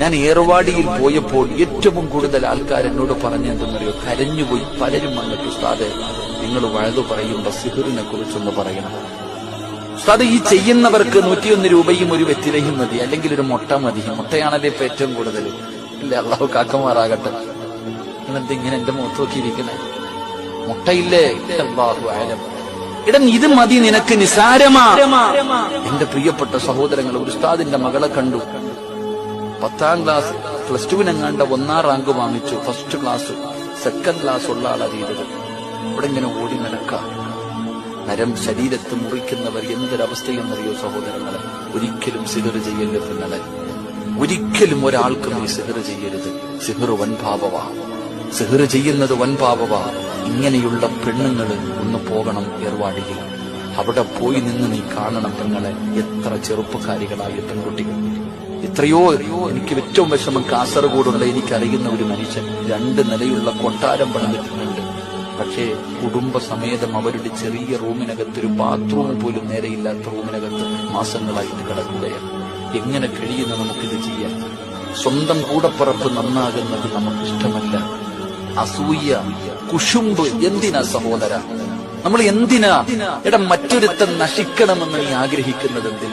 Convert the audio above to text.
ഞാൻ ഏർവാടിയിൽ പോയപ്പോൾ ഏറ്റവും കൂടുതൽ ആൾക്കാർ എന്നോട് പറഞ്ഞെന്തെന്നറിയോ, കരഞ്ഞുപോയി പലരും വന്നിട്ട് ഉസ്താദേ നിങ്ങൾ വഴുതു പറയുമ്പോ സിഹിറിനെ കുറിച്ചൊന്ന് പറയണം ഉസ്താദ്. ഈ ചെയ്യുന്നവർക്ക് 101 രൂപയും ഒരു വെറ്റിലയും മതി, അല്ലെങ്കിൽ ഒരു മുട്ട മതി. മുട്ടയാണല്ലേ ഇപ്പൊ ഏറ്റവും കൂടുതൽ. ഇല്ല, അള്ളാഹു കാക്കമാറാകട്ടെ. നിങ്ങളെന്തിങ്ങനെ എന്റെ മുഖത്ത് നോക്കിയിരിക്കണേ? മുട്ടയില്ലേ? അല്ലാഹു അഅലം. ഇടം ഇത് മതി നിനക്ക്, നിസാരമാ. എന്റെ പ്രിയപ്പെട്ട സഹോദരങ്ങൾ, ഒരു ഉസ്താദിന്റെ മകളെ കണ്ടു. 10ാം ക്ലാസ് പ്ലസ് ടുവിനെങ്ങാണ്ട 1ാം റാങ്ക് വാങ്ങിച്ചു. ഫസ്റ്റ് ക്ലാസ് സെക്കൻഡ് ക്ലാസ് ഉള്ള ആളറിയത്. ഇവിടെ ഇങ്ങനെ ഓടി നടക്കാം. നരം ശരീരത്ത് മുറിക്കുന്നവർ എന്തൊരവസ്ഥയെന്നറിയോ സഹോദരങ്ങളെ. ഒരിക്കലും സിഹർ ചെയ്യരുത് പെങ്ങളെ, ഒരിക്കലും ഒരാൾക്കും ഈ സിഹർ ചെയ്യരുത്. സിഹർ വൻപാപവാ, സിഹർ ചെയ്യുന്നത് വൻപാപവാ. ഇങ്ങനെയുള്ള പെണ്ണുങ്ങൾ ഒന്ന് പോകണം ഏർവാടിയിൽ. അവിടെ പോയി നിന്ന് നീ കാണണം പെങ്ങളെ, എത്ര ചെറുപ്പക്കാരികളായ പെൺകുട്ടികൾ. എത്രയോ. എനിക്ക് ഏറ്റവും വിഷമം കാസർഗോഡുള്ള എനിക്കറിയുന്ന ഒരു മനുഷ്യൻ 2 നിലയുള്ള കൊട്ടാരം പണിതിട്ടുണ്ട്. പക്ഷേ കുടുംബസമേതം അവരുടെ ചെറിയ റൂമിനകത്ത്, ഒരു ബാത്റൂം പോലും നേരെയില്ലാത്ത റൂമിനകത്ത് മാസങ്ങളായിട്ട് കിടക്കുകയാണ്. എങ്ങനെ കഴിയുന്ന നമുക്കിത് ചെയ്യാൻ? സ്വന്തം കൂടപ്പറപ്പ് നന്നാകുന്നത് നമുക്കിഷ്ടമല്ല. അസൂയ, കുശുമ്പ് എന്തിനാ സഹോദര? നമ്മൾ എന്തിനാ മറ്റൊരുത്തൻ നശിക്കണമെന്ന് നീ ആഗ്രഹിക്കുന്നത് എന്തിനാ?